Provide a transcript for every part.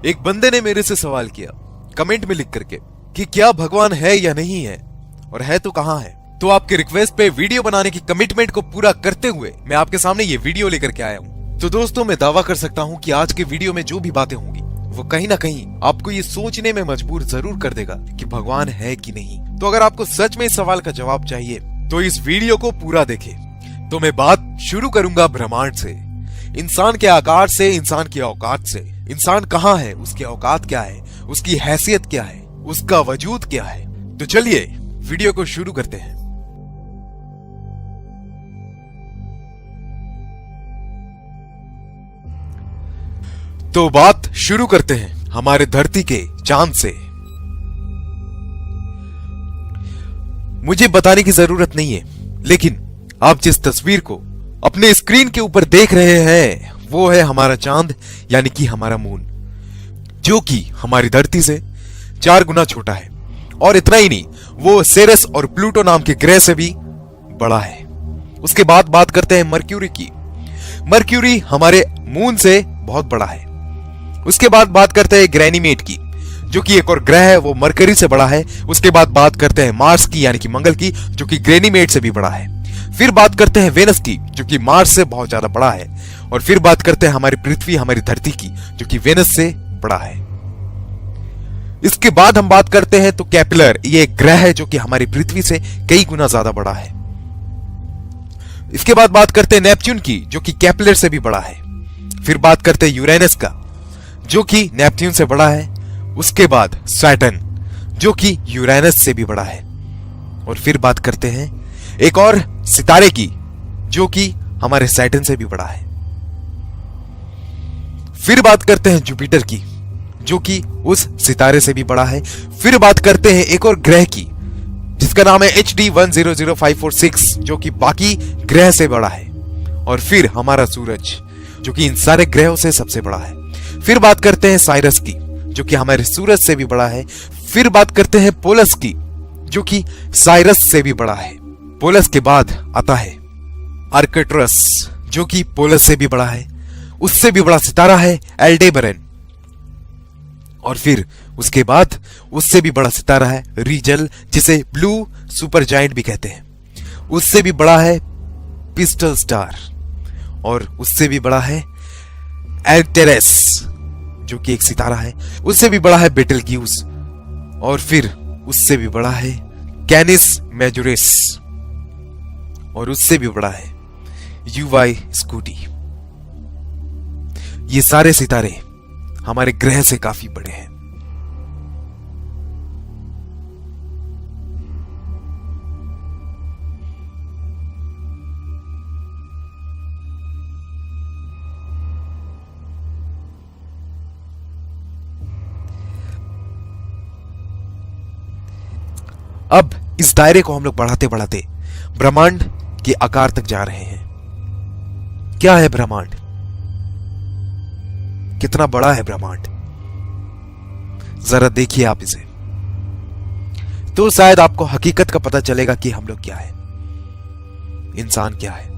एक बंदे ने मेरे से सवाल किया कमेंट में लिख करके कि क्या भगवान है या नहीं है, और है तो कहां है। तो आपके रिक्वेस्ट पे वीडियो बनाने की कमिटमेंट को पूरा करते हुए मैं आपके सामने ये वीडियो लेकर के आया हूं। तो दोस्तों, मैं दावा कर सकता हूं कि आज के वीडियो में जो भी बातें होंगी वो कहीं ना कहीं आपको ये सोचने में मजबूर जरूर कर देगा कि भगवान है कि नहीं। तो अगर आपको सच में इस सवाल का जवाब चाहिए तो इस वीडियो को पूरा देखें। तो मैं बात शुरू करूंगा ब्रह्मांड से, इंसान के आकार से, इंसान की औकात से। इंसान कहाँ है, उसकी औकात क्या है, उसकी हैसियत क्या है, उसका वजूद क्या है। तो चलिए वीडियो को शुरू करते हैं। तो बात शुरू करते हैं हमारे धरती के चांद से। मुझे बताने की जरूरत नहीं है, लेकिन आप जिस तस्वीर को अपने स्क्रीन के ऊपर देख रहे हैं वो है हमारा चांद, यानी कि हमारा मून, जो कि हमारी धरती से 4 गुना छोटा है। और इतना ही नहीं, वो सेरस और प्लूटो नाम के ग्रह से भी बड़ा है। उसके बाद बात करते हैं मर्क्यूरी की। मर्क्यूरी हमारे मून से बहुत बड़ा है। उसके बाद बात करते हैं ग्रैनीमेट की, जो कि एक और ग्रह है, वो मरकरी से बड़ा है। उसके बाद बात करते हैं मार्स की, यानी कि मंगल की, जो कि ग्रैनीमेट से भी बड़ा है। फिर बात करते हैं वेनस की, जो कि मार्स से बहुत ज्यादा बड़ा है। और फिर बात करते हैं हमारी पृथ्वी, हमारी धरती की, जो कि वेनस से बड़ा है। इसके बाद हम बात करते हैं तो केपलर, ये एक ग्रह है जो कि हमारी पृथ्वी से कई गुना ज्यादा बड़ा है। इसके बाद बात करते हैं नेपच्यून की, जो कि केपलर से भी बड़ा है। फिर बात करते हैं यूरेनस का, जो कि नेपच्यून से बड़ा है। उसके बाद सैटर्न, जो कि यूरेनस से भी बड़ा है। और फिर बात करते हैं एक और सितारे की, जो कि हमारे सैटर्न से भी बड़ा है। फिर बात करते हैं जुपिटर की, जो कि उस सितारे से भी बड़ा है। फिर बात करते हैं एक और ग्रह की, जिसका नाम है HD 100546, जो कि बाकी ग्रह से बड़ा है। और फिर हमारा सूरज, जो कि इन सारे ग्रहों से सबसे बड़ा है। फिर बात करते हैं साइरस की, जो कि हमारे सूरज से भी बड़ा है। फिर बात करते हैं पोलस की, जो कि साइरस से भी बड़ा है। पोलस के बाद आता है आर्कटुरस, जो कि पोलस से भी बड़ा है। उससे भी बड़ा सितारा है एल्डेबरन। और फिर उसके बाद उससे भी बड़ा सितारा है रीजल, जिसे ब्लू सुपर जायंट भी कहते हैं। उससे भी बड़ा है पिस्टल स्टार। और उससे भी बड़ा है एल्टेरेस, जो कि एक सितारा है। उससे भी बड़ा है बेटलग्यूस। और फिर उससे भी बड़ा है कैनिस मेजोरिस। और उससे भी बड़ा है यूवाई स्कूटी। ये सारे सितारे हमारे ग्रह से काफी बड़े हैं। अब इस दायरे को हम लोग बढ़ाते बढ़ाते ब्रह्मांड के आकार तक जा रहे हैं। क्या है ब्रह्मांड? कितना बड़ा है ब्रह्मांड? जरा देखिए आप इसे, तो शायद आपको हकीकत का पता चलेगा कि हम लोग क्या है, इंसान क्या है।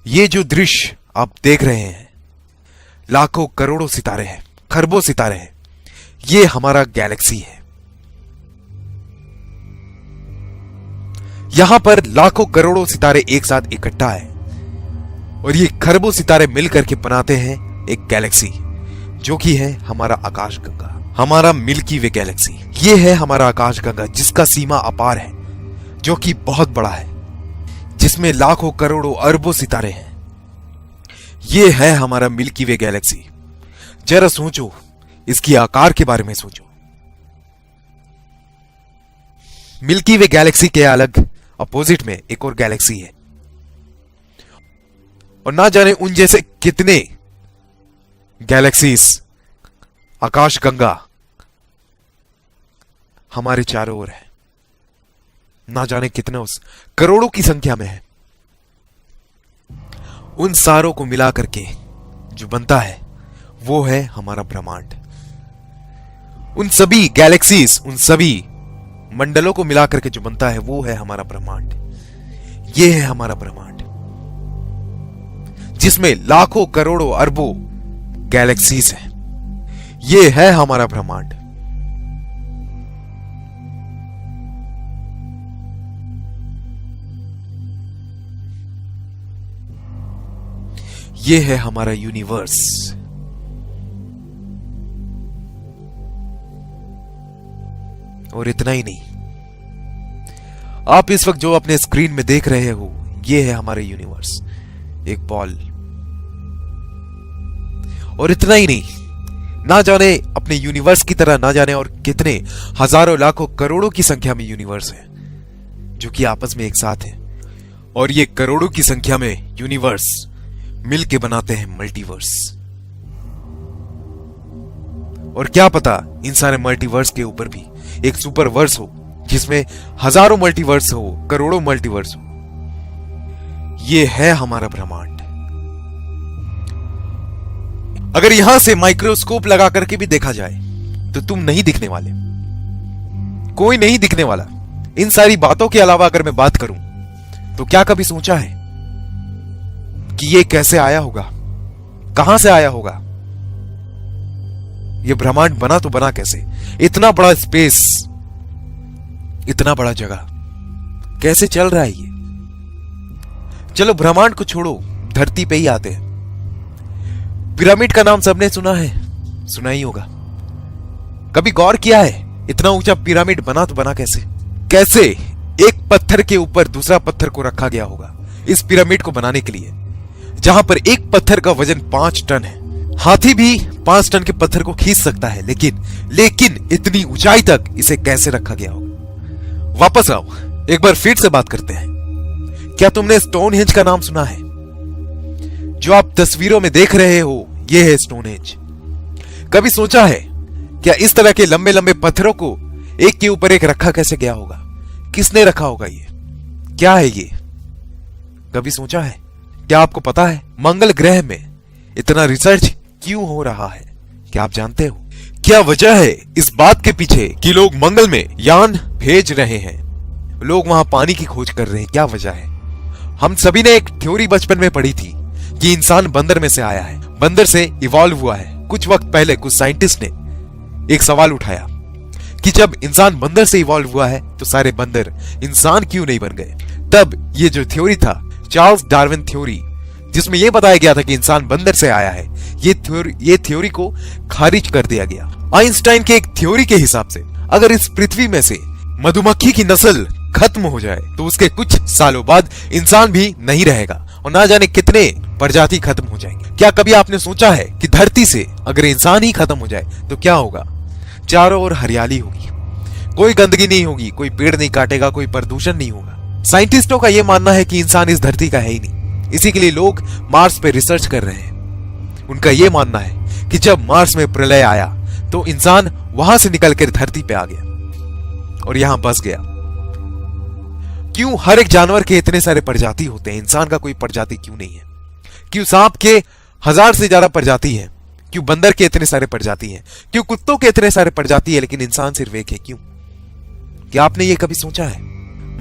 ये जो दृश्य आप देख रहे हैं, लाखों करोड़ों सितारे हैं, खरबों सितारे हैं। ये हमारा गैलेक्सी है। यहां पर लाखों करोड़ों सितारे एक साथ इकट्ठा है, और ये खरबों सितारे मिलकर के बनाते हैं एक गैलेक्सी, जो कि है हमारा आकाशगंगा, हमारा मिल्की वे गैलेक्सी। ये है हमारा आकाशगंगा, जिसका सीमा अपार है, जो कि बहुत बड़ा है, जिसमें लाखों करोड़ों अरबों सितारे हैं। ये है हमारा मिल्की वे गैलेक्सी। जरा सोचो, इसकी आकार के बारे में सोचो। मिल्की वे गैलेक्सी के अलग अपोजिट में एक और गैलेक्सी है, और ना जाने उन जैसे कितने गैलेक्सीज, आकाशगंगा हमारे चारों ओर है। ना जाने कितने, उस करोड़ों की संख्या में है। उन सारों को मिला करके जो बनता है वो है हमारा ब्रह्मांड। उन सभी गैलेक्सीज, उन सभी मंडलों को मिला करके जो बनता है वो है हमारा ब्रह्मांड। ये है हमारा ब्रह्मांड। जिसमें लाखों करोड़ों अरबों गैलेक्सीज हैं। ये है हमारा ब्रह्मांड। ये है हमारा यूनिवर्स। और इतना ही नहीं, आप इस वक्त जो अपने स्क्रीन में देख रहे हो, ये है हमारा यूनिवर्स, एक बॉल। और इतना ही नहीं, ना जाने अपने यूनिवर्स की तरह ना जाने और कितने हजारों लाखों करोड़ों की संख्या में यूनिवर्स है जो कि आपस में एक साथ हैं। और ये करोड़ों की संख्या में यूनिवर्स मिलके बनाते हैं मल्टीवर्स। और क्या पता इन सारे मल्टीवर्स के ऊपर भी एक सुपरवर्स हो जिसमें हजारों मल्टीवर्स हो, करोड़ों मल्टीवर्स हो। ये है हमारा ब्रह्मांड। अगर यहां से माइक्रोस्कोप लगा करके भी देखा जाए तो तुम नहीं दिखने वाले, कोई नहीं दिखने वाला। इन सारी बातों के अलावा अगर मैं बात करूं तो क्या कभी सोचा है कि ये कैसे आया होगा, कहां से आया होगा? ये ब्रह्मांड बना तो बना कैसे? इतना बड़ा स्पेस, इतना बड़ा जगह कैसे चल रहा है ये? चलो ब्रह्मांड को छोड़ो, धरती पे ही आते हैं। पिरामिड का नाम सबने सुना है, सुना ही होगा। कभी गौर किया है इतना ऊंचा पिरामिड बना तो बना कैसे? कैसे एक पत्थर के ऊपर दूसरा पत्थर को रखा गया होगा इस पिरामिड को बनाने के लिए, जहां पर एक पत्थर का वजन 5 टन है। हाथी भी 5 टन के पत्थर को खींच सकता है, लेकिन इतनी ऊंचाई तक इसे कैसे रखा गया होगा? वापस आओ, एक बार फिर से बात करते हैं। क्या तुमने स्टोनहेंज का नाम सुना है? जो आप तस्वीरों में देख रहे हो, यह है स्टोनहेंज। कभी सोचा है क्या इस तरह के लंबे लंबे पत्थरों को एक के ऊपर एक रखा कैसे गया होगा? किसने रखा होगा? ये क्या है? ये कभी सोचा है? क्या आपको पता है मंगल ग्रह में इतना रिसर्च क्यों हो रहा है? क्या आप जानते हो क्या वजह है इस बात के पीछे कि लोग मंगल में यान भेज रहे हैं, लोग वहां पानी की खोज कर रहे हैं? क्या वजह है? हम सभी ने एक थ्योरी बचपन में पढ़ी थी कि इंसान बंदर में से आया है, बंदर से इवॉल्व हुआ है। कुछ वक्त पहले कुछ साइंटिस्ट ने एक सवाल उठाया कि जब इंसान बंदर से इवॉल्व हुआ है तो सारे बंदर इंसान क्यों नहीं बन गए? तब ये जो थ्योरी था, चार्ल्स डार्विन थ्योरी, जिसमें यह बताया गया था कि इंसान बंदर से आया है, ये थ्योरी को खारिज कर दिया गया। आइंस्टाइन के एक थ्योरी के हिसाब से अगर इस पृथ्वी में से मधुमक्खी की नस्ल खत्म हो जाए तो उसके कुछ सालों बाद इंसान भी नहीं रहेगा और ना जाने कितने प्रजाति खत्म हो जाएंगे। क्या कभी आपने सोचा है कि धरती से अगर इंसान ही खत्म हो जाए तो क्या होगा? चारों ओर हरियाली होगी, कोई गंदगी नहीं होगी, कोई पेड़ नहीं काटेगा, कोई प्रदूषण नहीं होगा। साइंटिस्टों का यह मानना है कि इंसान इस धरती का है ही नहीं, इसी के लिए लोग मार्स पे रिसर्च कर रहे हैं। उनका यह मानना है कि जब मार्स में प्रलय आया तो इंसान वहां से निकलकर धरती पे आ गया और यहां बस गया। क्यों हर एक जानवर के इतने सारे प्रजाति होते हैं, इंसान का कोई प्रजाति क्यों नहीं है? क्यों सांप के 1000 से ज्यादा प्रजाति है? क्यों बंदर के इतने सारे प्रजाति हैं? क्यों कुत्तों के इतने सारे प्रजाति है लेकिन इंसान सिर्फ एक है? क्यों? क्या आपने ये कभी सोचा है?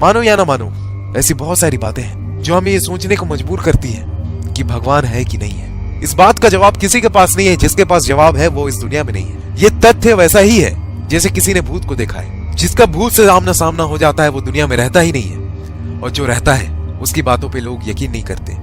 मानो या ना मानो, ऐसी बहुत सारी बातें हैं जो हमें ये सोचने को मजबूर करती है कि भगवान है कि नहीं है। इस बात का जवाब किसी के पास नहीं है, जिसके पास जवाब है वो इस दुनिया में नहीं है। ये तथ्य वैसा ही है जैसे किसी ने भूत को देखा है। जिसका भूत से आमना सामना हो जाता है वो दुनिया में रहता ही नहीं है, और जो रहता है उसकी बातों पे लोग यकीन नहीं करते।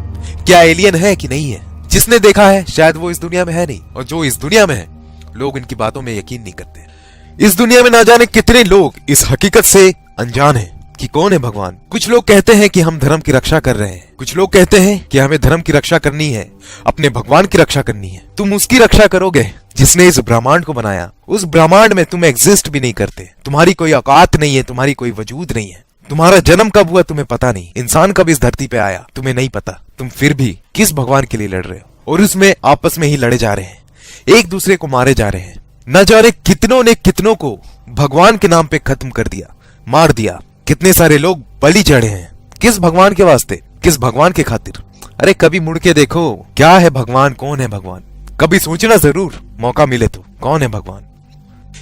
क्या एलियन है कि नहीं है? जिसने देखा है शायद वो इस दुनिया में है नहीं, और जो इस दुनिया में है लोग इनकी बातों में यकीन नहीं करते। इस दुनिया में ना जाने कितने लोग इस हकीकत से अनजान हैं कि कौन है भगवान। कुछ लोग कहते हैं कि हम धर्म की रक्षा कर रहे हैं, कुछ लोग कहते हैं कि हमें धर्म की रक्षा करनी है, अपने भगवान की रक्षा करनी है। तुम उसकी रक्षा करोगे जिसने इस ब्रह्मांड को बनाया। उस ब्रह्मांड में तुम एग्जिस्ट भी नहीं करते, तुम्हारी कोई औकात नहीं है, तुम्हारी कोई वजूद नहीं है। तुम्हारा जन्म कब हुआ तुम्हें पता नहीं, इंसान कब इस धरती पे आया तुम्हें नहीं पता। तुम फिर भी किस भगवान के लिए लड़ रहे हो? और उसमें आपस में ही लड़े जा रहे हैं, एक दूसरे को मारे जा रहे हैं। न जाने कितनों ने कितनों को भगवान के नाम पे खत्म कर दिया, मार दिया। कितने सारे लोग बलि चढ़े हैं। किस भगवान के वास्ते, किस भगवान के खातिर? अरे कभी मुड़ के देखो, क्या है भगवान, कौन है भगवान? कभी सोचना जरूर, मौका मिले तो, कौन है भगवान?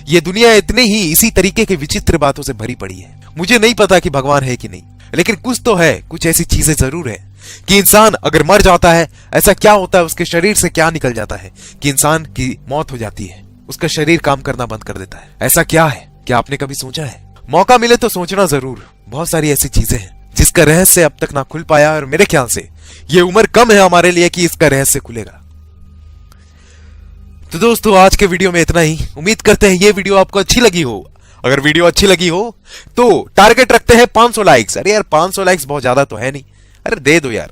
ये दुनिया इतने ही इसी तरीके के विचित्र बातों से भरी पड़ी है। मुझे नहीं पता कि भगवान है कि नहीं, लेकिन कुछ तो है, कुछ ऐसी चीजें जरूर है कि इंसान अगर मर जाता है ऐसा क्या होता है, उसके शरीर से क्या निकल जाता है कि इंसान की मौत हो जाती है, उसका शरीर काम करना बंद कर देता है। ऐसा क्या है, क्या आपने कभी सोचा है? मौका मिले तो सोचना जरूर। बहुत सारी ऐसी चीजें हैं जिसका रहस्य अब तक ना खुल पाया, और मेरे ख्याल से ये उम्र कम है हमारे लिए कि इसका रहस्य खुलेगा। तो दोस्तों, आज के वीडियो में इतना ही। उम्मीद करते हैं ये वीडियो आपको अच्छी लगी हो। अगर वीडियो अच्छी लगी हो तो टारगेट रखते हैं 500 लाइक्स। अरे यार 500 लाइक्स बहुत ज्यादा तो है नहीं, अरे दे दो यार।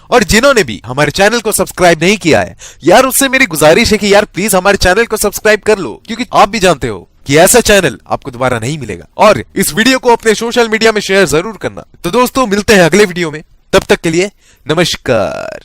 और जिन्होंने भी हमारे चैनल को सब्सक्राइब नहीं किया है यार, उससे मेरी गुजारिश है कि यार प्लीज हमारे चैनल को सब्सक्राइब कर लो, क्योंकि आप भी जानते हो कि ऐसा चैनल आपको दोबारा नहीं मिलेगा। और इस वीडियो को अपने सोशल मीडिया में शेयर जरूर करना। तो दोस्तों, मिलते हैं अगले वीडियो में, तब तक के लिए नमस्कार।